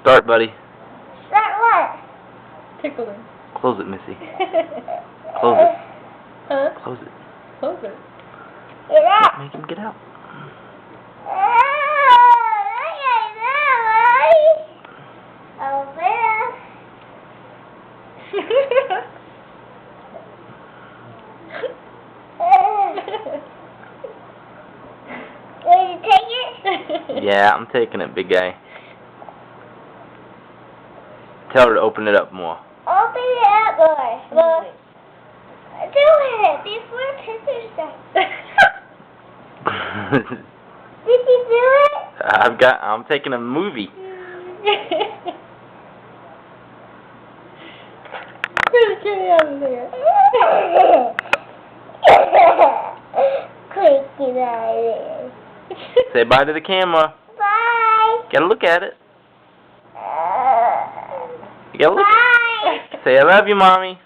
Start, buddy. Start what? Tickling. Close it, Missy. Close it. Huh? Close it. Close it. Get out. Make him get out. Will you take it? Yeah, I'm taking it, big guy. Tell her to open it up more. Open it up, boy. Well, do it before Pepper starts. Did you do it? I'm taking a movie. Get the kitty out of there. Quick, get out of there. Say bye to the camera. Bye. You gotta look at it. You gotta look. Bye. Say I love you, mommy.